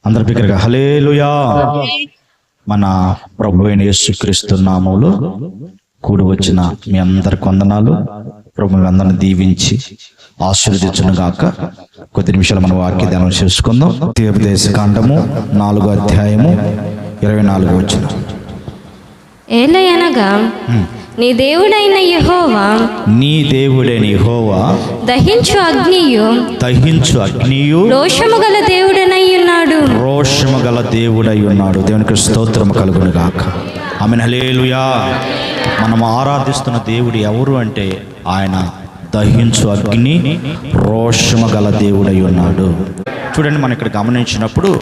అందరి బిగ్గరగా హల్లెలూయా. మన ప్రభు అయిన యేసుక్రీస్తు నామములో కూడి వచ్చిన మీ అందరికి వందనాలు. ప్రభు అందరిని దీవించి ఆశీర్వదించును గాక. కొద్ది నిమిషాలు మన వాక్య ధ్యానం చేసుకుందాం. ఉపదేశ కాండము 4వ అధ్యాయము 24వ వచనం. ఏలయనగా నీ దేవుడైన యెహోవా దహించు అగ్నియు రోషము గల దేవుడనై ఉన్నాడు. దేవునికి స్తోత్రము కలుగును గాక. ఆమేన్. హల్లెలూయా. మనం ఆరాధిస్తున్న దేవుడు ఎవరు అంటే ఆయన దహించు అగ్ని రోషము గల దేవుడై ఉన్నాడు. చూడండి, మనం ఇక్కడ గమనించినప్పుడు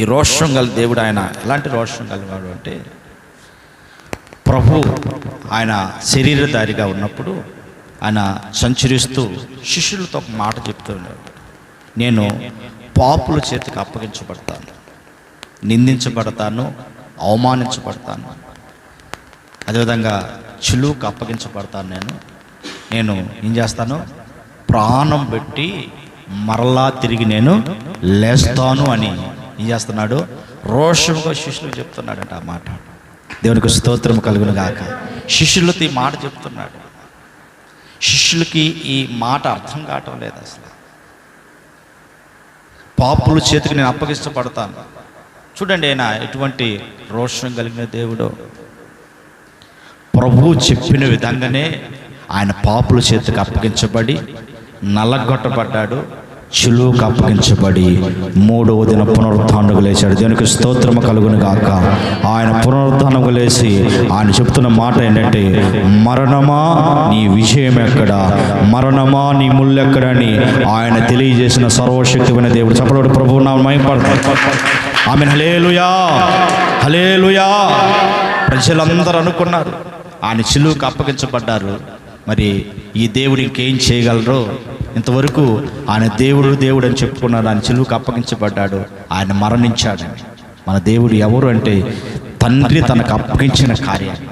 ఈ రోషం గల దేవుడు ఆయన ఎలాంటి రోషం గలవాడు అంటే, ప్రభు ఆయన శరీరధారిగా ఉన్నప్పుడు ఆయన సంచరిస్తూ శిష్యులతో ఒక మాట చెప్తూ ఉన్నాడు. నేను పాపుల చేతికి అప్పగించబడతాను, నిందించబడతాను, అవమానించబడతాను, అదేవిధంగా చిలువుకు అప్పగించబడతాను. నేను ఏం చేస్తాను, ప్రాణం పెట్టి మరలా తిరిగి నేను లేస్తాను అని ఏం చేస్తున్నాడు, రోషముగా శిష్యులకు చెప్తున్నాడంట ఆ మాట. దేవునికి స్తోత్రం కలుగును గాక. శిష్యులతో ఈ మాట చెప్తున్నాడు. శిష్యులకి ఈ మాట అర్థం కావటం లేదు. అసలు పాపుల చేతికి నేను అప్పగించబడతాను. చూడండి, ఆయన ఎటువంటి రోషం కలిగిన దేవుడు. ప్రభువు చెప్పిన విధంగానే ఆయన పాపుల చేతికి అప్పగించబడి నల్లగొట్టబడ్డాడు, చిలువుకు అప్పగించబడి 3వ దిన పునరుత్థానముకు లేచాడు. దేవునికి స్తోత్రము కలుగును గాక. ఆయన పునరుత్థానముకు లేచి ఆయన చెప్తున్న మాట ఏంటంటే, మరణమా నీ విజయం ఎక్కడ, మరణమా నీ ముళ్ళు ఎక్కడని ఆయన తెలియజేసిన సర్వశక్తిమైన దేవుడు. చెప్పలేడు ప్రభువు నా మహిమపడతాడు. ఆమేన్. హల్లెలూయా, హల్లెలూయా. ప్రజలందరూ అనుకున్నారు ఆయన చిలువుకు అప్పగించబడ్డారు, మరి ఈ దేవుడు ఇంకేం చేయగలరు, ఇంతవరకు ఆయన దేవుడు అని చెప్పుకున్నాడు, ఆయన చిలువుకు అప్పగించబడ్డాడు, ఆయన మరణించాడని. మన దేవుడు ఎవరు అంటే, తండ్రి తనకు అప్పగించిన కార్యాన్ని,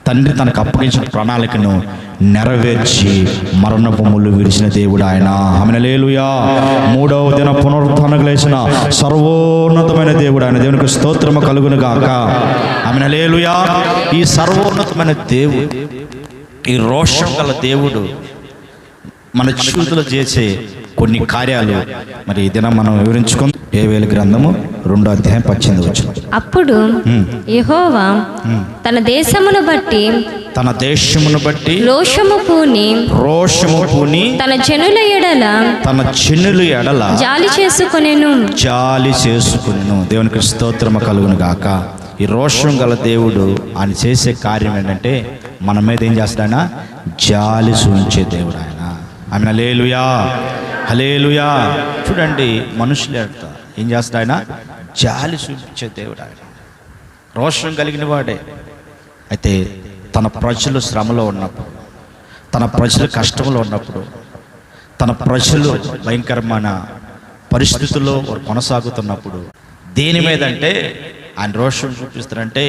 తండ్రి తనకు అప్పగించిన ప్రణాళికను నెరవేర్చి మరణపు ముళ్ళు విరిచిన దేవుడు ఆయన. ఆమేన్. హల్లెలూయా. 3వ దిన పునరుత్థానముకు లేచిన సర్వోన్నతమైన దేవుడు ఆయన. దేవునికి స్తోత్రము కలుగును గాక. ఆమేన్. హల్లెలూయా. ఈ సర్వోన్నతమైన దేవుడు, ఈ రోషం గల దేవుడు మన జీవితంలో చేసే కొన్ని కార్యాలు మరి ఈ దినం మనం వివరించుకుందాం. యోవేలు గ్రంథము 2వ అధ్యాయం 18వ వచనం. అప్పుడు యెహోవా తన దేశమును బట్టి రోషము పూని తన జనుల ఎడల జాలి చేసుకొనెను. దేవునికి స్తోత్రము కలుగును గాక. ఈ రోషం గల దేవుడు ఆయన చేసే కార్యం ఏంటంటే, మన మీద ఏం చేస్తాడు, జాలి చూపించే దేవుడు ఆయన. ఆమేన్. హల్లెలూయా, హల్లెలూయా. చూడండి, మనుషులు ఏం చేస్తాడు, ఆయన జాలి చూపించే దేవుడు ఆయన. రోషం కలిగిన వాడే. అయితే తన ప్రజలు శ్రమలో ఉన్నప్పుడు, తన ప్రజలు కష్టంలో ఉన్నప్పుడు, తన ప్రజలు భయంకరమైన పరిస్థితుల్లో కొనసాగుతున్నప్పుడు దేని మీద అంటే ఆయన రోషం చూపిస్తారంటే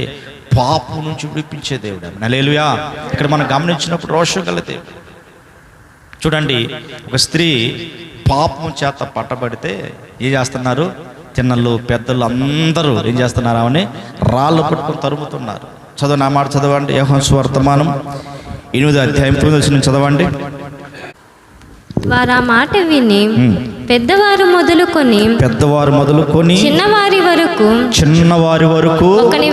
పాపం నుంచి విడిపించే దేవుడు. హల్లెలూయా. ఇక్కడ మనం గమనించినప్పుడు రోషం గల దేవుడు. చూడండి, ఒక స్త్రీ పాపం చేత పట్టబడితే ఏం చేస్తున్నారు, చిన్నలు పెద్దలు అందరూ ఏం చేస్తున్నారు, ఆమెని రాళ్ళు పట్టుకొని తరుముతున్నారు. చదవండి, ఆ మాట చదవండి. యోహాను సువార్తమానం 8వ అధ్యాయం 9వ వచనం చదవండి. వారు ఆ మాట విని పెద్దవారు మొదలుకొని చిన్నవారి వరకు ఒకని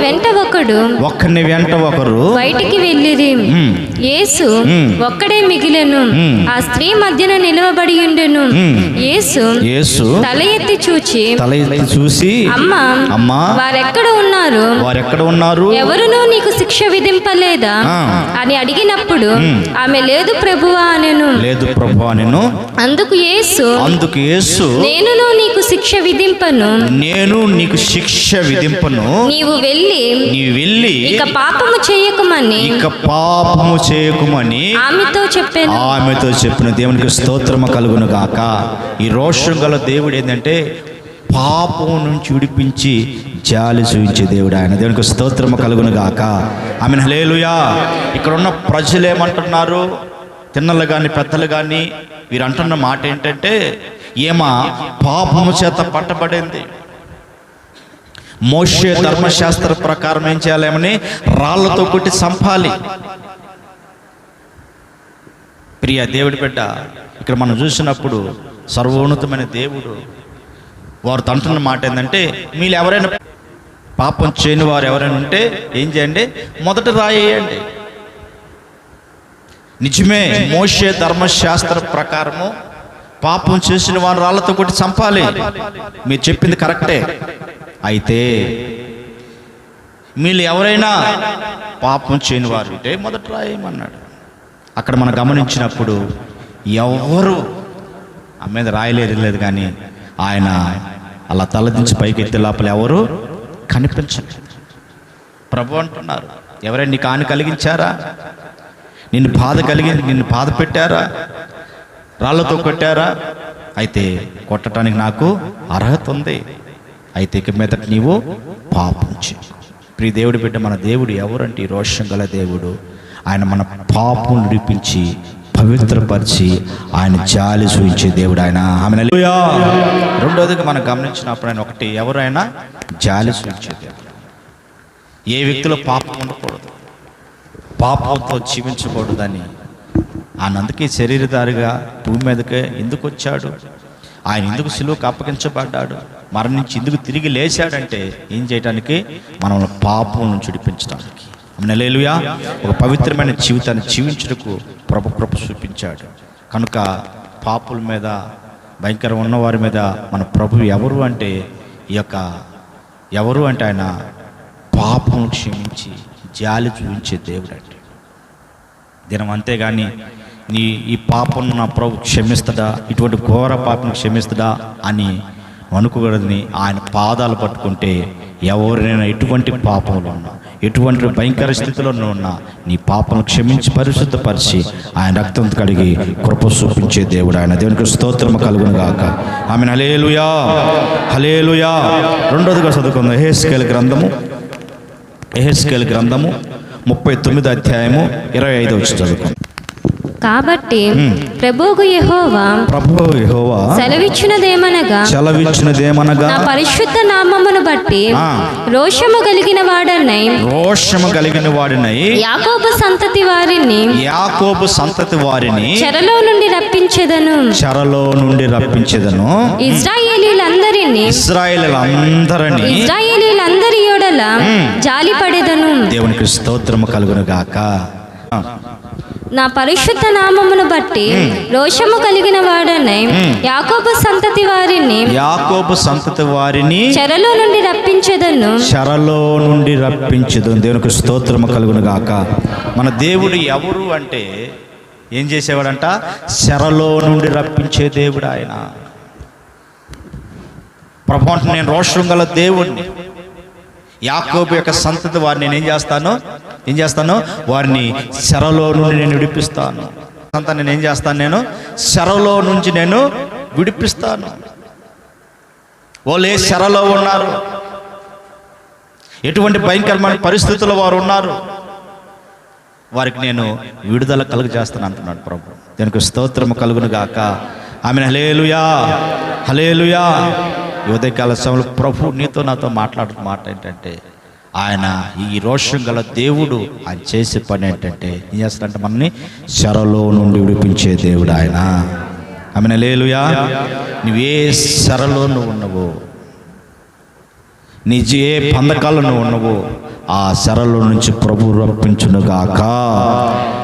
వెంట ఒకరు బయటికి వెళ్ళిరి. యేసు ఒక్కడే మిగిలెను. ఆ స్త్రీ మధ్యన నిలవబడి ఉండెను. యేసు తల ఎత్తి చూచి అమ్మా వారెక్కడ ఉన్నారు, ఎవరునూ నీకు శిక్ష విధింపలేదా అని అడిగినప్పుడు ఆమె లేదు ప్రభువా అనెను. అందుకు యేసు నేను నీకు శిక్ష విధింపను, నీవు వెళ్ళి ఇక పాపము చేయకుమని ఆమెతో చెప్పాను. దేవునికి స్తోత్రము కలుగును గాక. ఈ రోషం గల దేవుడు ఏంటంటే, పాపం నుంచి విడిపించి జాలి చూపించే దేవుడు ఆయన. దేవునికి స్తోత్రము కలుగును గాక. ఆమేన్. హల్లెలూయా. ఇక్కడ ఉన్న ప్రజలు ఏమంటున్నారు, చిన్నలు కానీ పెద్దలు కానీ వీరు అంటున్న మాట ఏంటంటే, ఈమె పాపము చేత పట్టబడింది. మోషే ధర్మశాస్త్ర ప్రకారం ఏం చేయాలేమని? రాళ్లతో కొట్టి చంపాలి. ప్రియ దేవుడి బిడ్డ, ఇక్కడ మనం చూసినప్పుడు సర్వోన్నతమైన దేవుడు వారు అంటున్న మాట ఏంటంటే, మీరు ఎవరైనా పాపం చేయని వారు ఎవరైనా ఉంటే ఏం చేయండి? మొదట రాయేయండి. నిజమే, మోషే ధర్మశాస్త్ర ప్రకారము పాపం చేసిన వారు రాళ్లతో కొట్టి చంపాలి. మీరు చెప్పింది కరెక్టే. అయితే మీరు ఎవరైనా పాపం చేయని వారు ఉంటే మొదట రాయేయమన్నాడు. అక్కడ మనం గమనించినప్పుడు ఎవరు ఆ మీద రాయలేదు కానీ ఆయన అలా తలదించి పైకి ఎత్తే లోపల ఎవరు కనిపించలేదు. ప్రభు అంటున్నారు, ఎవరైనా నీకు హాని కలిగించారా? నిన్ను బాధ పెట్టారా? రాళ్లతో కొట్టారా? అయితే కొట్టడానికి నాకు అర్హత ఉంది. అయితే ఇక మీదట నీవు పాపం చేయి. ప్రియ దేవుడి బిడ్డ, మన దేవుడు ఎవరంటే రోషం గల దేవుడు. ఆయన మన పాపం విడిపించి పవిత్రపరిచి ఆయన జాలి చూపించే దేవుడు ఆయన. ఆమె రెండోదిగా మనం గమనించినప్పుడు ఆయన ఒకటి, ఎవరైనా జాలి చూపించే దేవుడు. ఏ వ్యక్తిలో పాపం ఉండకూడదు, పాపంతో జీవించకూడదని ఆయన అందుకే శరీరధారిగా భూమి మీదకే ఎందుకు వచ్చాడు? ఆయన ఎందుకు సిలువకు అప్పగించబడ్డాడు? మరణించి ఎందుకు తిరిగి లేచాడంటే ఏం చేయడానికి? మనల్ని పాపం నుంచి విడిపించడానికి. హల్లెలూయా. ఒక పవిత్రమైన జీవితాన్ని జీవించుటకు ప్రభు కృప చూపించాడు. కనుక పాపుల మీద, భయంకరం ఉన్నవారి మీద మన ప్రభు ఎవరు అంటే ఆయన పాపం క్షమించి జాలి చూపించే దేవుడు అంటే దినం. అంతేగాని ఈ పాపం నా ప్రభు క్షమిస్తాడా, ఇటువంటి ఘోర పాపను క్షమిస్తాడా అని అనుకోకూడదని ఆయన పాదాలు పట్టుకుంటే, ఎవరైనా ఎటువంటి పాపంలో ఉన్నా, ఎటువంటి భయంకర స్థితిలో ఉన్నా నీ పాపను క్షమించి పరిశుద్ధపరిచి ఆయన రక్తం కడిగి కృప చూపించే దేవుడు ఆయన. దేవునికి స్తోత్రము కలుగును గాక. ఆమెన్. హల్లెలూయా, హల్లెలూయా. రెండోదిగా చదువుకుందాం యెహెజ్కేలు గ్రంథము 39 అధ్యాయము 25 చదువుకుందాం. కాబట్టి ప్రభువు యెహోవా సెలవిచ్చినదేమనగా నా పరిశుద్ధ నామమును బట్టి రోషము కలిగిన వాడనై యాకోబు సంతతి వారిని చెరలో నుండి రప్పించెదను. ఇశ్రాయేలీయులందరినీ ఇశ్రాయేలీయులందరి యొడల జాలిపడెదను. దేవునికి స్తోత్రము కలుగును గాక. నా పరిశుద్ధ నామమును బట్టి రోషము కలిగిన వాడనై యాకోబు సంతతి వారిని చెరలో నుండి రప్పించెదను. దేవునికి స్తోత్రము కలుగును గాక. మన దేవుడు ఎవరు అంటే ఏం చేసేవాడంట? చెరలో నుండి రప్పించే దేవుడు ఆయన. ప్రభు అంటే నేను రోషం గల దేవుడిని, యాకోబు యొక్క సంతతి వారిని నేను ఏం చేస్తాను? వారిని చెరలో నుండి నేను విడిపిస్తాను. నేను ఏం చేస్తాను? నేను చెరలో నుంచి నేను విడిపిస్తాను. వాళ్ళు ఏ చెరలో ఉన్నారు, ఎటువంటి భయంకరమైన పరిస్థితుల్లో వారు ఉన్నారు, వారికి నేను విడుదల కలుగజేస్తాను అంటున్నాడు ప్రభు. దీనికి స్తోత్రము కలుగును గాక. ఆమెన్. హల్లెలూయా, హల్లెలూయా. ఉదయకాల సమయంలో ప్రభు నీతో నాతో మాట్లాడుతున్న మాట ఏంటంటే, ఆయన ఈ రోషం గల దేవుడు ఆయన చేసే పని ఏంటంటే ఏం చేస్తాడంటే మనల్ని చెరలో నుండి విడిపించే దేవుడు ఆయన. ఆమెన్. హల్లెలూయా. నువ్వే చెరలో నువ్వు ఉన్నావు, నీ ఏ బంధకాల్లో నువ్వు ఉన్నావు, ఆ చెరలో నుంచి ప్రభు రప్పించును గాక.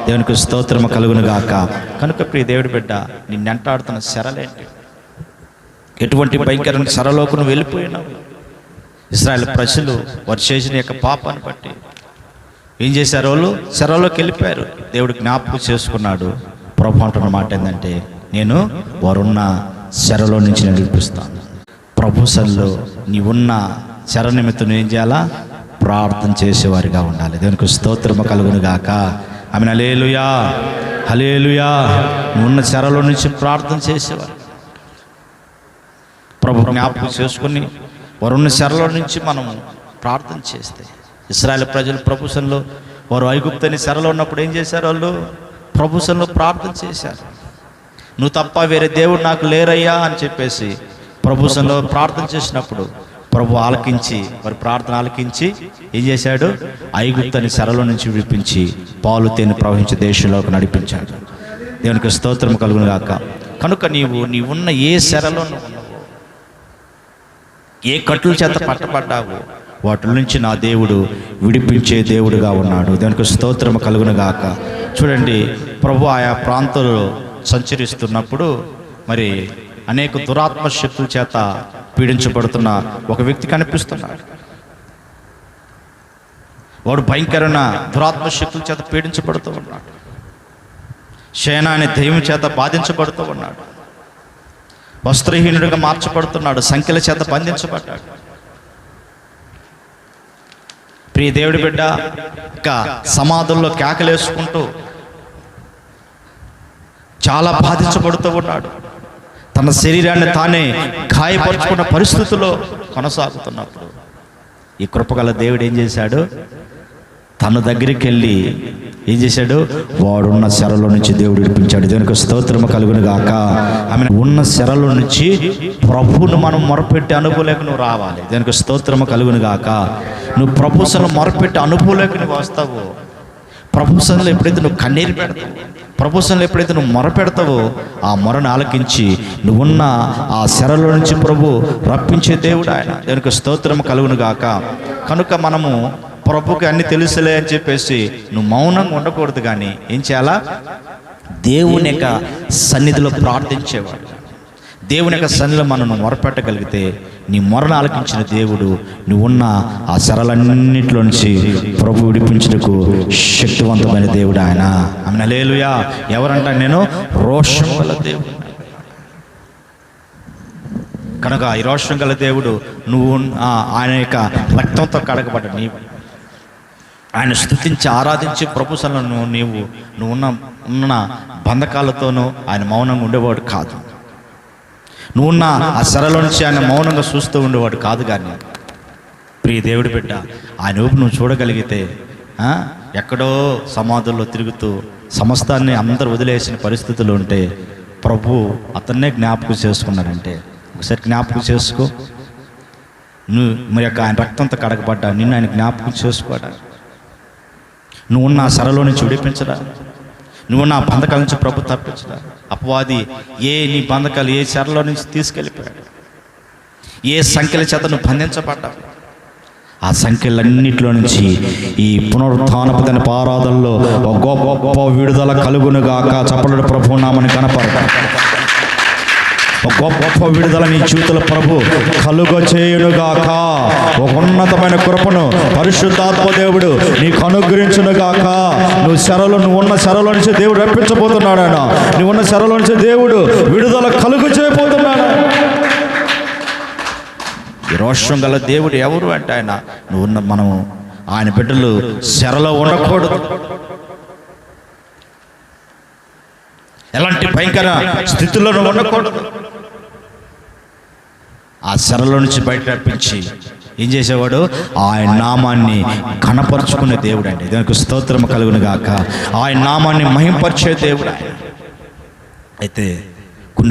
దేవునికి స్తోత్రము కలుగును గాక. కనుక ప్రియ దేవుడి బిడ్డ, నిన్నెంటాడుతున్న చెరలేంటి? ఎటువంటి భయంకరమైన చెరలోకి నువ్వు వెళ్ళిపోయినావు? ఇశ్రాయేలు ప్రజలు వారు చేసిన యొక్క పాపాన్ని బట్టి ఏం చేశారు? వాళ్ళు చెరలోకి వెళ్ళిపోయారు. దేవుడు జ్ఞాపకం చేసుకున్నాడు. ప్రభు అంటున్న మాట ఏంటంటే, నేను వారున్న చెరలో నుంచి నేను విడిపిస్తాను. ప్రభు సన్నిధిలో నీవున్న చెర నిమిత్తం ఏం చేయాలా? ప్రార్థన చేసేవారిగా ఉండాలి. దేవునికి స్తోత్రము కలుగును గాక. ఆమెన్. హల్లెలూయా, హల్లెలూయా. నువ్వున్న చెరలో నుంచి ప్రార్థన చేసేవారు ప్రభు జ్ఞాపకం చేసుకుని వారున్న చెరలో నుంచి మనం ప్రార్థన చేస్తే, ఇశ్రాయేలు ప్రజలు ప్రభు సన్నిధిలో వారు ఐగుప్తు అనే చెరలో ఉన్నప్పుడు ఏం చేశారు? వాళ్ళు ప్రభు సన్నిధిలో ప్రార్థన చేశారు. నువ్వు తప్ప వేరే దేవుడు నాకు లేరయ్యా అని చెప్పేసి ప్రభు సన్నిధిలో ప్రార్థన చేసినప్పుడు ప్రభు ఆలకించి వారి ప్రార్థన ఆలకించి ఏం చేశాడు? ఐగుప్తుని చెరలో నుంచి విడిపించి పాలు తేనె ప్రవహించే దేశంలోకి నడిపించాడు. దేవునికి స్తోత్రం కలుగును గాక. కనుక నీవున్న ఏ చెరలో ఉన్నావో, ఏ కట్టుల చేత పట్టబడ్డావో వాటి నుంచి నా దేవుడు విడిపించే దేవుడుగా ఉన్నాడు. దేవునికి స్తోత్రం కలుగును గాక. చూడండి, ప్రభు ఆయా ప్రాంతాల్లో సంచరిస్తున్నప్పుడు మరి అనేక దురాత్మ శక్తుల చేత పీడించబడుతున్న ఒక వ్యక్తి కనిపిస్తున్నాడు. వాడు భయంకరమైన దురాత్మ శక్తుల చేత పీడించబడుతూ ఉన్నాడు. శయన అనే దైవం చేత బాధించబడుతూ ఉన్నాడు. వస్త్రహీనుడిగా మార్చబడుతున్నాడు. సంఖ్యల చేత బంధించబడ్డాడు. ప్రియ దేవుడి బిడ్డ, ఇక సమాధుల్లో కేకలేసుకుంటూ చాలా బాధించబడుతూ ఉన్నాడు. తన శరీరాన్ని తానే గాయపరుచుకున్న పరిస్థితుల్లో కొనసాగుతున్నప్పుడు ఈ కృపగల దేవుడు ఏం చేశాడు? తన దగ్గరికి వెళ్ళి ఏం చేశాడు? వాడున్న చెరలో నుంచి దేవుడు విడిపించాడు. దేవునికి స్తోత్రము కలుగును గాక. ఆమె ఉన్న చెరలో నుంచి ప్రభువును మనం మొరపెట్టి అనుభూలేక నువ్వు రావాలి. దేవునికి స్తోత్రము కలుగును గాక. నువ్వు ప్రభు సన్నిధిలో మొరపెట్టి అనుభూలేక నువ్వు వస్తావు. ప్రభు సన్నిధిలో ఎప్పుడైతే నువ్వు కన్నీరు పెడతావు, ప్రభు సన్నిధిలో ఎప్పుడైతే నువ్వు మొర పెడతావో ఆ మొరను ఆలకించి నువ్వున్న ఆ చెరలో నుంచి ప్రభు రప్పించే దేవుడు ఆయన. దేవునికి స్తోత్రము కలుగును గాక. కనుక మనము ప్రభుకి అన్ని తెలుసులే అని చెప్పేసి నువ్వు మౌనంగా ఉండకూడదు. కానీ ఏం చేయాలా? దేవుని యొక్క సన్నిధిలో ప్రార్థించేవాడు. దేవుని యొక్క సన్నిధిలో మనం మొరపెట్టగలిగితే నీ మొరను ఆలకించిన దేవుడు నువ్వున్న ఆ చెరలన్నింటిలో నుంచి ప్రభు విడిపించుటకు శక్తివంతమైన దేవుడు ఆయన. ఆమె హల్లెలూయా. ఎవరంటా? నేను రోషం గల దేవుడు. కనుక ఈ రోషం గల దేవుడు నువ్వు ఆయన యొక్క రక్తంతో కడగబడ్డ నీవు ఆయన స్తుతించి ఆరాధించి ప్రభు సన్నిధిలో నువ్వు ఉన్న బంధకాలతోనూ ఆయన మౌనంగా ఉండేవాడు కాదు. నువ్వున్న ఆ చెరలో నుంచి ఆయన మౌనంగా చూస్తూ ఉండేవాడు కాదు. కానీ ప్రియ దేవుడి బిడ్డ, ఆయన ఊపు నువ్వు చూడగలిగితే ఎక్కడో సమాధుల్లో తిరుగుతూ సమస్తాన్ని అందరూ వదిలేసిన పరిస్థితులు ఉంటే ప్రభు అతన్నే జ్ఞాపకం చేసుకున్నారంటే ఒకసారి జ్ఞాపకం చేసుకో. నువ్వు మరి యొక్క ఆయన రక్తంతో కడగబడ్డా నిన్ను ఆయన జ్ఞాపకం చేసుకోడా? నువ్వు ఉన్న చెరలో నుంచి విడిపించడా? నువ్వు నా బంధకాల నుంచి ప్రభు తప్పించడా? అపవాది నీ బంధకాలు ఏ చెరలో నుంచి తీసుకెళ్ళిపోయాడు? ఏ సంఖ్యల చేత నువ్వు బంధించబడ్డావు? ఆ సంఖ్యలన్నింటిలో నుంచి ఈ పునరుత్థానపు ఆరాధనలో ఒక గొప్ప విడుదల కలుగునుగాక. చప్పటి ప్రభు నామని కనపడతా. ఒక గొప్ప విడుదల నీ జీవితంలో ప్రభు కలుగ చేయునుగాక. ఒక ఉన్నతమైన కృపను పరిశుద్ధాత్మ దేవుడు నీకు అనుగ్రహించునుగాక. నువ్వు ఉన్న చెరలో నుంచి దేవుడు రప్పించబోతున్నాడు. ఆయన నువ్వు ఉన్న చెరలో నుంచి దేవుడు విడుదల కలుగు చేయబోతున్నాడు. ఈ రోషం గల దేవుడు ఎవరు అంటే ఆయన మనం ఆయన బిడ్డలు చెరలో ఉండకూడదు. ఎలాంటి భయంకర స్థితిలో ఉండకూడదు. ఆ చెరలో నుంచి బయట రప్పించి ఏం చేసేవాడు? ఆయన నామాన్ని ఘనపరుచుకునే దేవుడు అండి. దానికి స్తోత్రం కలుగును గాక. ఆయన నామాన్ని మహింపరిచే దేవుడు ఆయన. అయితే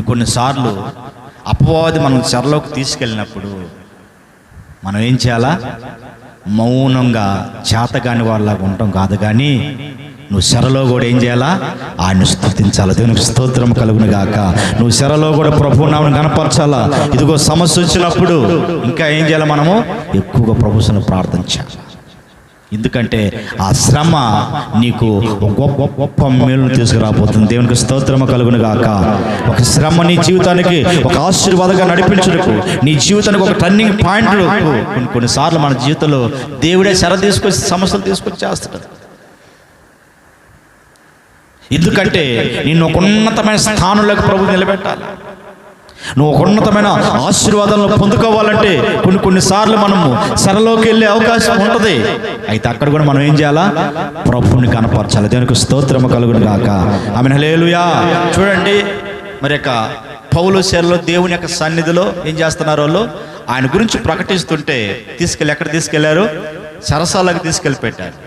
కొన్నిసార్లు అపవాది మనం చెరలోకి తీసుకెళ్ళినప్పుడు మనం ఏం చేయాలా? మౌనంగా చేతగాని వాళ్ళలాగా ఉంటాం కాదు. కానీ నువ్వు చెరలో కూడా ఏం చేయాలా? ఆయన స్తుతించాలి. దేవునికి స్తోత్రం కలుగును గాక. నువ్వు చెరలో కూడా ప్రభు నామమును కనపరచాలా. ఇదిగో సమస్య వచ్చినప్పుడు ఇంకా ఏం చేయాలి? మనము ఎక్కువగా ప్రభువును ప్రార్థించాలి. ఎందుకంటే ఆ శ్రమ నీకు గొప్ప మేలును తీసుకురాబోతుంది. దేవునికి స్తోత్రము కలుగును గాక. ఒక శ్రమ నీ జీవితానికి ఒక ఆశీర్వాదంగా నడిపించుటకు, నీ జీవితానికి ఒక టర్నింగ్ పాయింట్. కొన్నిసార్లు మన జీవితంలో దేవుడే చెర తీసుకొచ్చి సమస్యలు తీసుకొచ్చి చేస్తాడు. ఎందుకంటే నిన్ను ఒక ఉన్నతమైన స్థానంలోకి ప్రభు నిలబెట్టాలి. నువ్వు ఒక ఉన్నతమైన ఆశీర్వాదాలను పొందుకోవాలంటే కొన్నిసార్లు మనము చెరలోకి వెళ్ళే అవకాశం ఉంటుంది. అయితే అక్కడ కూడా మనం ఏం చేయాలా? ప్రభువుని కనపరచాలి. దేవునికి స్తోత్రము కలుగును గాక. ఆమేన్ హల్లెలూయా. చూడండి, మరి యొక్క పౌలు చెరలో దేవుని యొక్క సన్నిధిలో ఏం చేస్తున్నారు? వాళ్ళు ఆయన గురించి ప్రకటిస్తుంటే ఎక్కడ తీసుకెళ్లారు? చెరసాలకు తీసుకెళ్ళి పెట్టారు.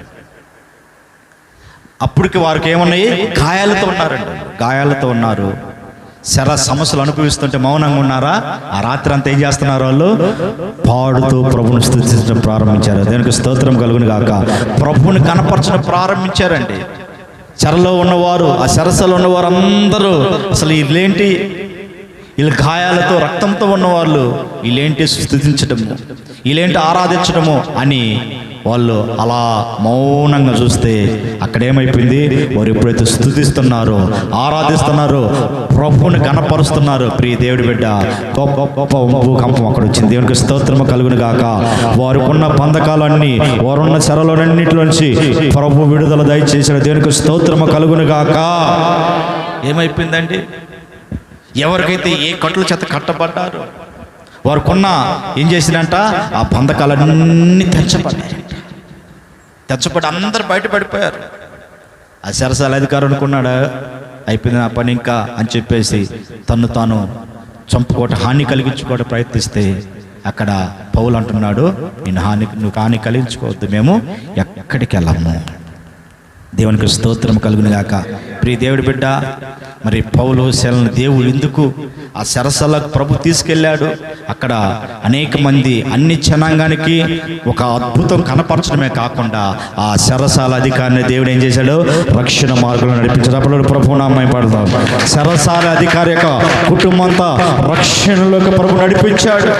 అప్పటికి వారికి ఏమన్నాయి? గాయాలతో ఉన్నారండి. గాయాలతో ఉన్నారు. శర సమస్యలు అనుభవిస్తుంటే మౌనంగా ఉన్నారా? ఆ రాత్రి అంతా ఏం చేస్తున్నారు? వాళ్ళు పాడుతూ ప్రభువుని స్తుతించడం ప్రారంభించారు. దేవునికి స్తోత్రం కలుగును గాక. ప్రభువుని కనపరచడం ప్రారంభించారండి. చెరలో ఉన్నవారు, ఆ చెరసలో ఉన్నవారు అందరూ అసలు వీళ్ళేంటి, వీళ్ళ గాయాలతో రక్తంతో ఉన్నవాళ్ళు వీళ్ళేంటి స్తుతించడము, వీళ్ళేంటి ఆరాధించడము అని వాళ్ళు అలా మౌనంగా చూస్తే అక్కడ ఏమైపోయింది? వారు ఎప్పుడైతే స్తుతిస్తున్నారో, ఆరాధిస్తున్నారో, ప్రభువుని కనపరుస్తున్నారు, ప్రియ దేవుడి బిడ్డ, గొప్ప భూకంపం అక్కడ వచ్చింది. దేవునికి స్తోత్రము కలుగును గాక. వారికున్న బంధకాలన్నీ, వారున్న చెరలన్నిటిలోంచి ప్రభు విడుదల దయచేసిన దేవునికి స్తోత్రము కలుగును గాక. ఏమైపోయిందండి? ఎవరికైతే ఏ కట్టుల చేత కట్టబడ్డారో వారికున్న ఏం చేసిందంట? ఆ బంధకాలన్నీ తెచ్చబడి అందరు బయటపడిపోయారు. ఆ చెరసాల అధికారం అనుకున్నాడా అయిపోయింది నా పని ఇంకా అని చెప్పేసి తను తాను చంపుకోవటం, హాని కలిగించుకోవడం ప్రయత్నిస్తే అక్కడ పౌలు అంటున్నాడు, నువ్వు హాని కలిగించుకోవద్దు, మేము ఎక్కడికి వెళ్ళము. దేవునికి స్తోత్రం కలుగును గాక. ప్రియ దేవుడి బిడ్డ, మరి పౌలు శీలను దేవుడు ఎందుకు ఆ చెరసాలకు ప్రభు తీసుకెళ్ళాడు? అక్కడ అనేక మంది అన్ని జనాంగానికి ఒక అద్భుతం కనపరచడమే కాకుండా ఆ చెరసాల అధికారిని దేవుడు ఏం చేశాడు? రక్షణ మార్గంలో నడిపించేటప్పుడు ప్రభు నామం పడతాం. చెరసాల అధికారి యొక్క కుటుంబం అంతా రక్షణలోకి ప్రభు నడిపించాడు.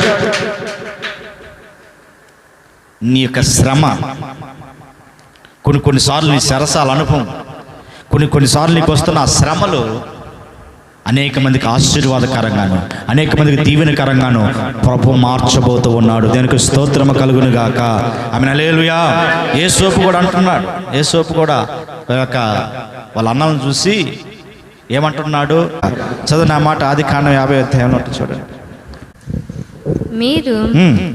నీ యొక్క శ్రమ, కొన్నిసార్లు నీ చెరసాల అనుభవం, కొన్నిసార్లు నీకు వస్తున్న ఆ శ్రమలు అనేక మందికి ఆశీర్వాదకరంగాను, అనేక మందికి దీవెనకరంగాను ప్రభు మార్చబోతూ ఉన్నాడు. దేనికి స్తోత్రము కలుగును గాక. ఆమె హల్లెలూయా. యేసోపు కూడా అంటున్నాడు, యేసోపు కూడా వాళ్ళ అన్నలను చూసి ఏమంటున్నాడు? చదువు నా మాట, ఆదికాండం 50వ అధ్యాయంలో చూడండి. మీరు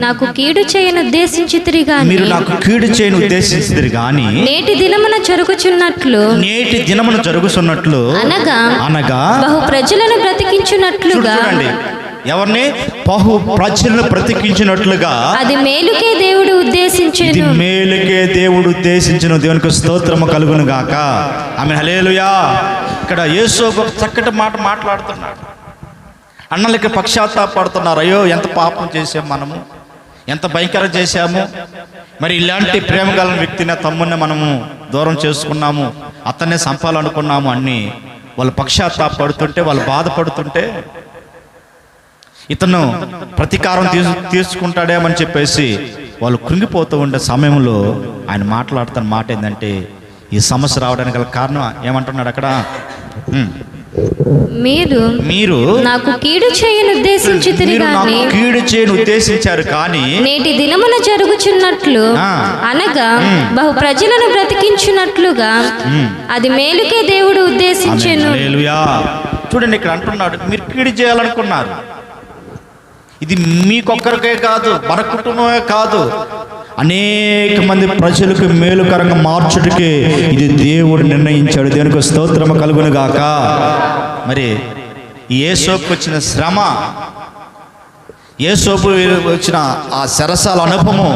నాకు కీడు చేయను ఉద్దేశించితిరి గాని, మీరు నాకు కీడు చేయను ఉద్దేశించితిరి గాని నేటి దినమున జరుగుచున్నట్లు అనగా బహు ప్రజలను బ్రతికించున్నట్లుగా. చూడండి, ఎవరిని? బహు ప్రజలను బ్రతికించినట్లుగా అది మేలుకే దేవుడు ఉద్దేశించెను. ఇది మేలుకే దేవుడు ఉద్దేశించెను. దేవునికి స్తోత్రము కలుగును గాక. ఆమె హల్లెలూయా. ఇక్కడ యేసోపు చక్కటి మాట మాట్లాడుతున్నాడు. అన్నలకి పశ్చాత్తాపడుతున్నారు. అయ్యో ఎంత పాపం చేసాము మనము, ఎంత భయంకరం చేశాము, మరి ఇలాంటి ప్రేమ గల వ్యక్తిని, తమ్ముడిని మనము దూరం చేసుకున్నాము, అతన్నే చంపాలనుకున్నాము అని వాళ్ళు పశ్చాత్తాపడుతుంటే, వాళ్ళు బాధపడుతుంటే, ఇతను ప్రతీకారం తీసుకుంటాడేమని చెప్పేసి వాళ్ళు కృంగిపోతూ ఉండే సమయంలో ఆయన మాట్లాడుతున్న మాట ఏంటంటే, ఈ సమస్య రావడానికి గల కారణం ఏమంటున్నాడు అక్కడ? మీరు నాకు కీడు చేయను ఉద్దేశించితిరి గాని, కీడు చేయను ఉద్దేశించారు కానీ నేటి దినమున జరుగుచున్నట్లు అనగా బహు ప్రజలను బ్రతికించున్నట్లుగా అది మేలుకే దేవుడు ఉద్దేశించెను. హల్లెలూయా. చూడండి, ఇక్కడ అంటున్నాడు, మీరు కీడు చేయాలనుకున్నారు. ఇది మీకొక్కరికే కాదు, మన కుటుంబమే కాదు, అనేక మంది ప్రజలకు మేలుకరంగా మార్చుడికి ఇది దేవుడు నిర్ణయించాడు. దేవునికి స్తోత్రము కలుగును గాక. మరి యేసోపు వచ్చిన శ్రమ, యేసోపు వచ్చిన ఆ చెరసాల అనుభవము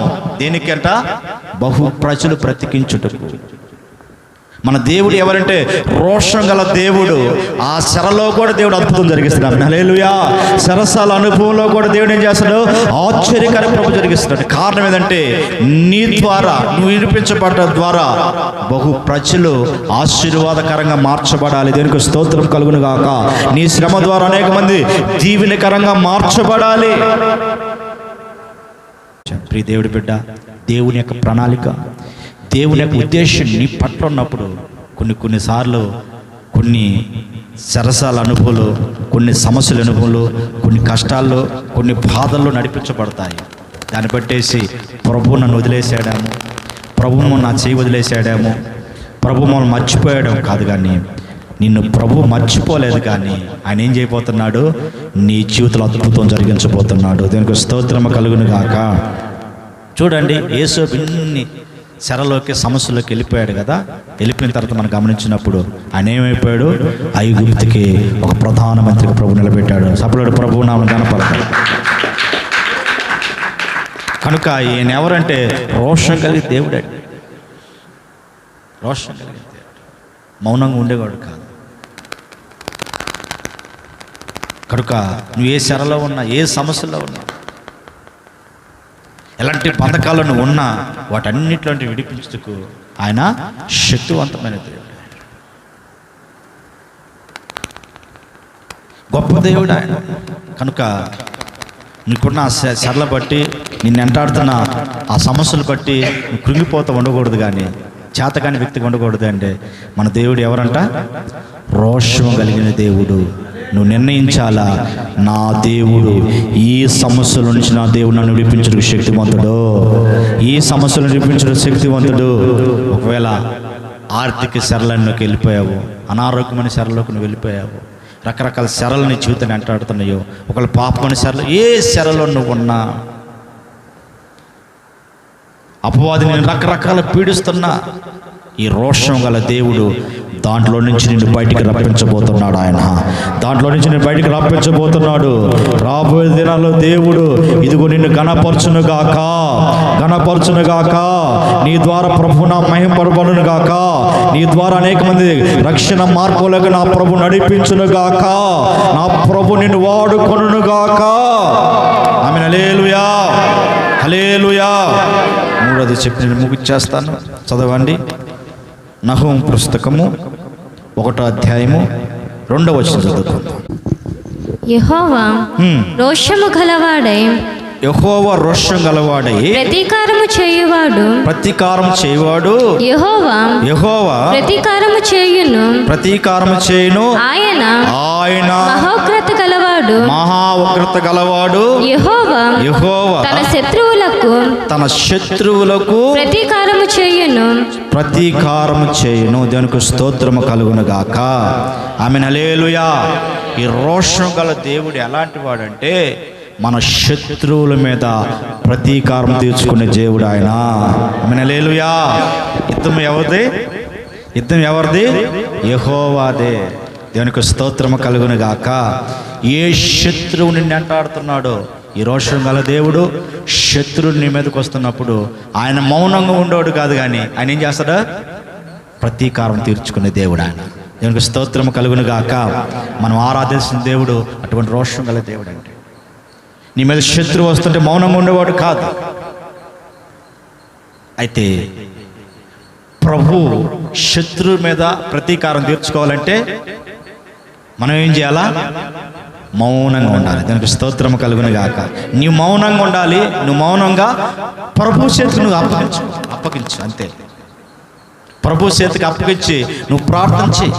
దేనికంట? బహు ప్రజలు బ్రతికించుటకు. మన దేవుడు ఎవరంటే రోషం గల దేవుడు. ఆ చెరలో కూడా దేవుడు అద్భుతం జరిగిస్తున్నాడు. హల్లెలూయా. చెరసాల అనుభవంలో కూడా దేవుడు ఏం చేస్తాడు? ఆశ్చర్యకర ప్రభు జరిగిస్తున్నాడు. కారణం ఏంటంటే నీ ద్వారా, నువ్వు వినిపించబడ్డ ద్వారా బహు ప్రజలు ఆశీర్వాదకరంగా మార్చబడాలి. దేనికి స్తోత్రం కలుగును గాక. నీ శ్రమ ద్వారా అనేక మంది దీవెనకరంగా మార్చబడాలి. ప్రియ దేవుడి బిడ్డ, దేవుని యొక్క ప్రణాళిక, దేవుని యొక్క ఉద్దేశం నీ పట్ల ఉన్నప్పుడు కొన్నిసార్లు కొన్ని చెరసాల అనుభవాలు, కొన్ని సమస్యల అనుభవాలు, కొన్ని కష్టాల్లో, కొన్ని బాధల్లో నడిపించబడతాయి. దాన్ని బట్టేసి ప్రభు నన్ను వదిలేసాడేమో, ప్రభువు నా చేయి వదిలేసాడేమో, ప్రభు మమ్మల్ని మర్చిపోయాడేమో కాదు, కానీ నిన్ను ప్రభు మర్చిపోలేదు. కానీ ఆయన ఏం చేయబోతున్నాడు? నీ జీవితంలో అద్భుతం జరిగించబోతున్నాడు. దీనికి స్తోత్రము కలుగును గాక. చూడండి, యేసోపు ఇన్ని చెరలోకి, సమస్యలోకి వెళ్ళిపోయాడు కదా. వెళ్ళిపోయిన తర్వాత మనం గమనించినప్పుడు ఆయన ఏమైపోయాడు? ఐగుప్తుకి ఒక ప్రధానమంత్రిగా ప్రభు నిలబెట్టాడు. సపరేట్ ప్రభువు నామం కనపడతాడు. కనుక ఈయన ఎవరంటే రోషం కలిగి దేవుడు అండి. రోషం కలిగి దేవుడు, మౌనంగా ఉండేవాడు కాదు. కనుక నువ్వు ఏ శరలో ఉన్నా, ఏ సమస్యలో ఉన్నా, ఎలాంటి బంధకాలను ఉన్నా వాటన్నిటిలో విడిపించుటకు ఆయన శక్తివంతమైన దేవుడు, గొప్ప దేవుడు ఆయన. కనుక నీకున్న శరల బట్టి, నిన్ను ఎంటాడుతున్న ఆ సమస్యలు బట్టి నువ్వు కృంగిపోతూ ఉండకూడదు, కానీ చేతకాని వ్యక్తిగా ఉండకూడదు. అంటే మన దేవుడు ఎవరంట? రోషం కలిగిన దేవుడు. నువ్వు నిర్ణయించాలా, నా దేవుడు ఈ సమస్యల నుంచి నా దేవుడు నన్ను విడిపించడం శక్తివంతుడు, ఈ సమస్యలను విడిపించడం శక్తివంతుడు. ఒకవేళ ఆర్థిక శరలలోకి వెళ్ళిపోయావు, అనారోగ్యమైన శరలోకి నువ్వు వెళ్ళిపోయావు, రకరకాల శరలు నీ జీవితాన్ని వెంటాడుతున్నాయో, ఒకవేళ పాపమైన శరలు, ఏ శరలో నువ్వు ఉన్నా, అపవాది నేను రకరకాల పీడిస్తున్నా, ఈ రోషం గల దేవుడు దాంట్లో నుంచి నిన్ను బయటికి రప్పించబోతున్నాడు. ఆయన దాంట్లో నుంచి నేను బయటికి రప్పించబోతున్నాడు. రాబోయే దినాల్లో దేవుడు ఇదిగో నిన్ను ఘనపరచునుగాక, ఘనపరచునుగాక. నీ ద్వారా ప్రభు నా మహిమపరబడునుగాక, నీ ద్వారా అనేక మంది రక్షణ మార్పులకు నా ప్రభు నడిపించునుగాక, నా ప్రభు నిన్ను వాడుకొనుగాక. ఆమేన్. హల్లెలూయా, హల్లెలూయా. మూడోది చెప్పి నేను ముగిచ్చేస్తాను. చదవండి. నహూము పుస్తకము 1వ అధ్యాయము 2వ వచనం చదువుకుందాం. యెహోవా రోషము గలవాడై, యెహోవా రోషం గలవాడై ప్రతీకారము చేయువాడు, యెహోవా ప్రతీకారము చేయును. ఆయన మహోగ్రత గలవాడు. యెహోవా తన శత్రువులకు ప్రతీకారము చేయును. దేవునికి స్తోత్రము కలుగును గాక. ఆమేన్. హల్లెలూయా. ఈ రోషం గల దేవుడు ఎలాంటి వాడంటే మన శత్రువుల మీద ప్రతీకారం తీర్చుకునే దేవుడు ఆయన. ఆమేన్. హల్లెలూయా. యుద్ధం ఎవరిది? యెహోవాదే. దేవునికి స్తోత్రము కలుగును గాక. ఏ శత్రువు నిన్ను వెంటాడుతున్నాడో, ఈ రోషం గల దేవుడు శత్రువుని నీ మీదకి వస్తున్నప్పుడు ఆయన మౌనంగా ఉండేవాడు కాదు, కానీ ఆయన ఏం చేస్తాడు? ప్రతీకారం తీర్చుకునే దేవుడు ఆయన. దేవునికి స్తోత్రము కలుగును గాక. మనం ఆరాధించిన దేవుడు అటువంటి రోషం గల దేవుడు. అంటే నీ మీద శత్రువు వస్తుంటే మౌనంగా ఉండేవాడు కాదు. అయితే ప్రభు శత్రువు మీద ప్రతీకారం తీర్చుకోవాలంటే మనం ఏం చేయాలా? మౌనంగా ఉండాలి. దానికి స్తోత్రము కలుగును గాక. నీవు మౌనంగా ఉండాలి. నువ్వు మౌనంగా ప్రభు చేతికి నువ్వు అప్పగించు అంతే. ప్రభు చేతికి అప్పగించి నువ్వు ప్రార్థన చేయి,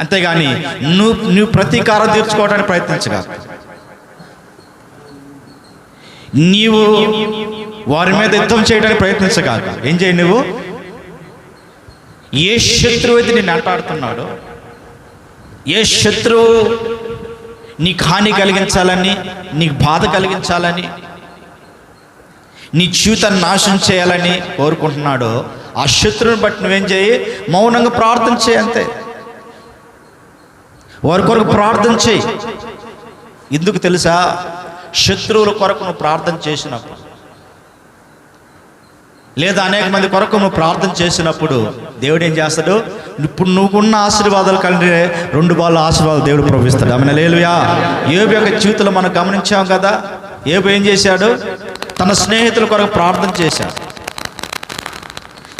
అంతేగాని నువ్వు ప్రతీకారం తీర్చుకోవడానికి ప్రయత్నించగా, నీవు వారి మీద యుద్ధం చేయడానికి ప్రయత్నించగా, ఏం చేయి? నువ్వు ఏ శత్రువు అయితే నిన్ను అంటాడుతున్నాడో, ఏ శత్రువు నీకు హాని కలిగించాలని, నీకు బాధ కలిగించాలని, నీ జీవితాన్ని నాశనం చేయాలని కోరుకుంటున్నాడో, ఆ శత్రువుని బట్టి నువ్వేం చేయి? మౌనంగా ప్రార్థన చేయి అంతే. వారి కొరకు ప్రార్థన చేయి. ఎందుకు తెలుసా? శత్రువుల కొరకు నువ్వు ప్రార్థన చేసినప్పుడు, లేదా అనేక మంది కొరకు నువ్వు ప్రార్థన చేసినప్పుడు దేవుడు ఏం చేస్తాడు? ఇప్పుడు నువ్వుకున్న ఆశీర్వాదాలు కంటే 2 బాల ఆశీర్వాదాలు దేవుడు ప్రవహిస్తాడు. ఆమేన్. హల్లెలూయా. యోబు యొక్క జీవితంలో మనం గమనించాం కదా. యోబు ఏం చేశాడు? తన స్నేహితుల కొరకు ప్రార్థన చేశాడు.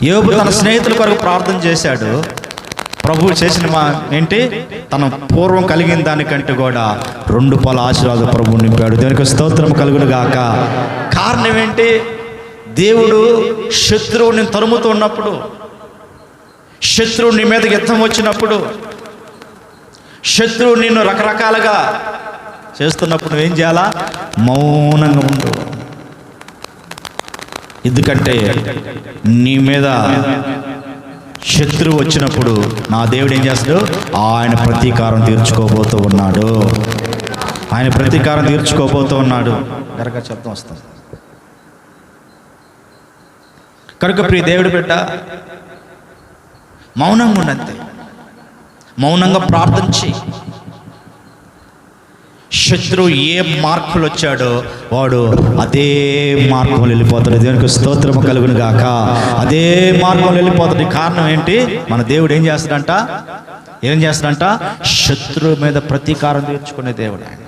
యోబు తన స్నేహితుల కొరకు ప్రార్థన చేశాడు. ప్రభువు చేసిన ఏంటి? తన పూర్వం కలిగిన దానికంటే కూడా 2 పాల ఆశీర్వాద ప్రభువు నింపాడు. దేవునికి స్తోత్రం కలుగును గాక. కారణం ఏంటి? దేవుడు శత్రువుని తరుముతూ ఉన్నప్పుడు, శత్రువు నీ మీదకి యుద్ధం వచ్చినప్పుడు, శత్రువు నిన్ను రకరకాలుగా చేస్తున్నప్పుడు నువ్వేం చేయాలా? మౌనంగా ఉండు. ఎందుకంటే నీ మీద శత్రువు వచ్చినప్పుడు నా దేవుడు ఏం చేస్తాడు? ఆయన ప్రతీకారం తీర్చుకోబోతూ ఉన్నాడు. ఆయన ప్రతీకారం తీర్చుకోబోతూ ఉన్నాడు. గరగా శబ్దం వస్తుంది. కనుక ప్రియ దేవుడి బిడ్డ, మౌనంగా ఉండంతే. మౌనంగా ప్రార్థన చేయి. శత్రువు ఏ మార్గంలో వచ్చాడో వాడు అదే మార్గంలో వెళ్ళిపోతాడు. దేవునికి స్తోత్రము కలుగును గాక. అదే మార్గంలో వెళ్ళిపోతాడు. కారణం ఏంటి? మన దేవుడు ఏం చేస్తాడంట? శత్రువు మీద ప్రతీకారం తీర్చుకునే దేవుడు ఆయన.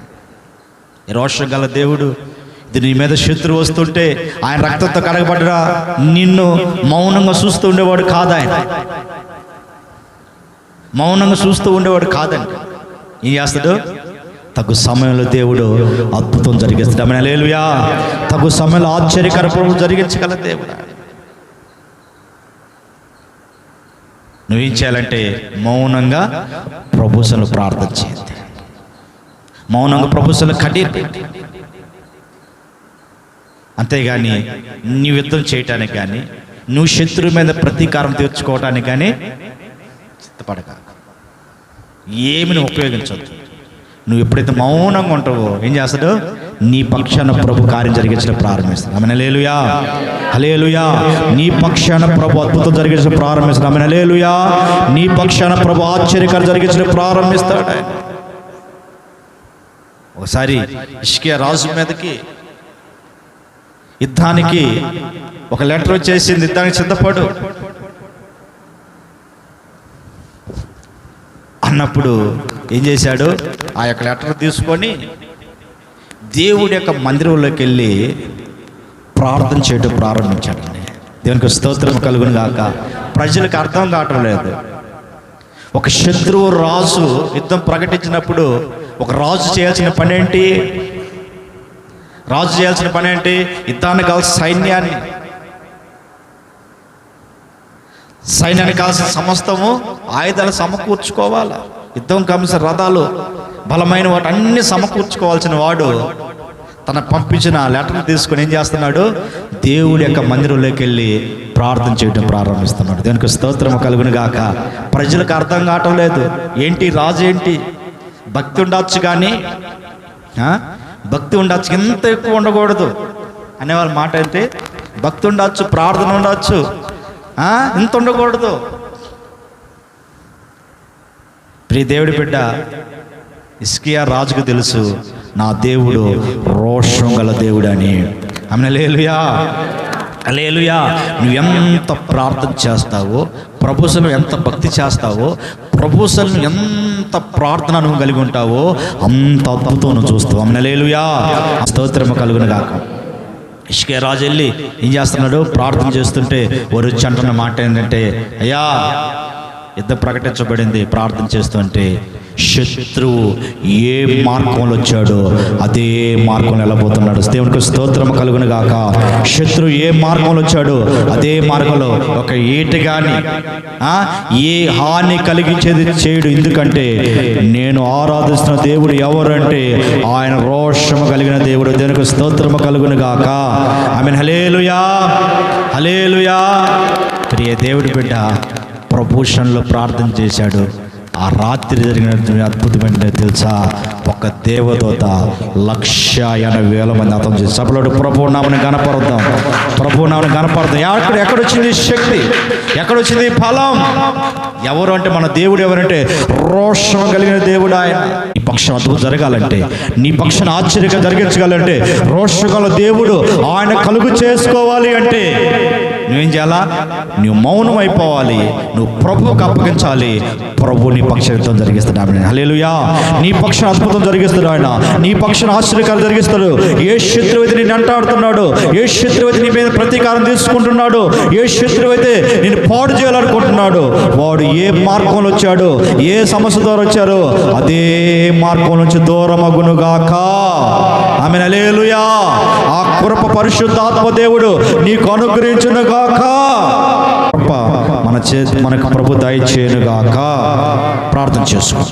రోషం గల దేవుడు. ఇది నీ మీద శత్రువు వస్తుంటే ఆయన రక్తంతో కడగబడ్డా నిన్ను మౌనంగా చూస్తూ ఉండేవాడు కాదు. ఆయన మౌనంగా చూస్తూ ఉండేవాడు కాదండి. ఏం చేస్తాడు? తగు సమయంలో దేవుడు అద్భుతం జరిగిస్తాడు. ఆమేన్, హల్లెలూయా. తగు సమయంలో ఆశ్చర్యకర ప్రభువు జరిగించగల దేవుడు. నువ్వేం చేయాలంటే మౌనంగా ప్రభువును ప్రార్థన చేయండి. మౌనంగా ప్రభువును కడీరు. అంతేగాని నువ్వు యుద్ధం చేయటానికి కానీ నువ్వు శత్రువు మీద ప్రతీకారం తీర్చుకోవటానికి కానీ సిద్ధపడక ఏమి నువ్వు ఉపయోగించవద్దు. నువ్వు ఎప్పుడైతే మౌనంగా ఉంటావో ఏం చేస్తాడు? నీ పక్షాన ప్రభు కార్యం జరిగించడం ప్రారంభిస్తాడు. ఆమేన్, హల్లెలూయా, హల్లెలూయా. నీ పక్షాన ప్రభు అద్భుతం జరిగించడం ప్రారంభిస్తాడు. ఆమేన్, హల్లెలూయా. నీ పక్షాన ప్రభు ఆశ్చర్యకార్యం జరిగించడం ప్రారంభిస్తాడు. ఒకసారి హిజ్కియా రాజు మీదకి యుద్ధానికి ఒక లెటర్ వచ్చేసింది. యుద్ధానికి సిద్ధపడు అన్నప్పుడు ఏం చేశాడు? ఆ యొక్క లెటర్ తీసుకొని దేవుడి యొక్క మందిరంలోకి వెళ్ళి ప్రార్థన చేయడం ప్రారంభించాడండి. దేవునికి స్తోత్రం కలుగును గాక. ప్రజలకు అర్థం కావటం లేదు. ఒక శత్రువు రాజు యుద్ధం ప్రకటించినప్పుడు ఒక రాజు చేయాల్సిన పని ఏంటి? యుద్ధానికి కావాల్సిన సైన్యానికి కావాల్సిన సమస్తము ఆయుధాలు సమకూర్చుకోవాలి. యుద్ధం కావాల్సిన రథాలు, బలమైన వాటి అన్ని సమకూర్చుకోవాల్సిన వాడు తన పంపించిన లెటర్ తీసుకొని ఏం చేస్తున్నాడు? దేవుడి యొక్క మందిరంలోకి వెళ్ళి ప్రార్థన చేయడం ప్రారంభిస్తున్నాడు. దానికి స్తోత్రం కలుగును గాక. ప్రజలకు అర్థం కావటం లేదు. ఏంటి రాజు ఏంటి? భక్తి ఉండొచ్చు కానీ భక్తి ఉండొచ్చు, ఇంత ఎక్కువ ఉండకూడదు అనేవాళ్ళ మాట అయితే భక్తి ఉండొచ్చు, ప్రార్థన ఉండొచ్చు, ఇంత ఉండకూడదు. ప్రియ దేవుడి బిడ్డ, హిజ్కియా రాజుకు తెలుసు నా దేవుడు రోషం గల దేవుడు అని. ఆమేన్, హల్లెలూయా, హల్లెలూయా. నువ్వు ఎంత ప్రార్థన చేస్తావో, ప్రభువును ఎంత భక్తి చేస్తావో, ప్రభువును ఎంత ప్రార్థన నువ్వు కలిగి ఉంటావో అంత అద్భుతం నువ్వు చూస్తావు. ఆమేన్, హల్లెలూయా. స్తోత్రము కలుగును గాక. హిజ్కియా రాజు వెళ్ళి ఏం చేస్తున్నాడు? ప్రార్థన చేస్తుంటే వారు వచ్చి అంటున్న మాట ఏంటంటే, అయ్యా యుద్ధం ప్రకటించబడింది. ప్రార్థన చేస్తుంటే శత్రువు ఏ మార్గంలో వచ్చాడో అదే మార్గంలో వెళ్ళబోతున్నాడు. దేవునికి స్తోత్రం కలుగును గాక. శత్రువు ఏ మార్గంలో వచ్చాడో అదే మార్గంలో ఒక ఈట కానీ ఏ హాని కలిగించేది చేయడు. ఎందుకంటే నేను ఆరాధిస్తున్న దేవుడు ఎవరంటే ఆయన రోషము కలిగిన దేవుడు. దేవునికి స్తోత్రము కలుగును గాక. ఆమేన్, హల్లెలూయా, హల్లెలూయా. ప్రియ దేవుడి బిడ్డ ప్రభుషన్లో ప్రార్థన చేశాడు. ఆ రాత్రి జరిగిన అద్భుతమైన తెలుసా? ఒక దేవదూత 180,000 మంది హతం చేసి సభలో ప్రభు నామని కనపరుద్దాం, ప్రభు నామని కనపరుద్దాం. ఎక్కడొచ్చింది శక్తి? ఎక్కడొచ్చింది ఫలం? ఎవరు అంటే మన దేవుడు ఎవరంటే రోషం కలిగిన దేవుడు ఆయన. నీ పక్షం అద్భుతం జరగాలంటే, నీ పక్షాన్ని ఆశ్చర్యంగా జరిగించగలంటే, రోషం గల దేవుడు ఆయన కలుగు చేసుకోవాలి అంటే నువ్వేం చేయాలా? నువ్వు మౌనం అయిపోవాలి. నువ్వు ప్రభువుకు అప్పగించాలి. ప్రభు నీ పక్షం జరిగిస్తాడు. ఆమేన్, హల్లెలూయా. నీ పక్షం అద్భుతం జరిగిస్తాడు ఆయన. నీ పక్షం ఆశ్చర్యకారం జరిగిస్తాడు. ఏ శత్రువు అయితే నేను అంటాడుతున్నాడు, ఏ శత్రువు అయితే నీ మీద ప్రతీకారం తీసుకుంటున్నాడు, ఏ శత్రువు అయితే నేను పాడు చేయాలనుకుంటున్నాడు, వాడు ఏ మార్గంలో వచ్చాడు, ఏ సమస్య ద్వారా వచ్చారో అదే మార్గం నుంచి దూరమగునుగాక. ఆమేన్, హల్లెలూయా. ఆ కృప పరిశుద్ధాత్మ దేవుడు నీకు అనుగ్రహించునుగాక. మనకు ప్రభు దయచేయునుగాక. ప్రార్థన చేసుకో.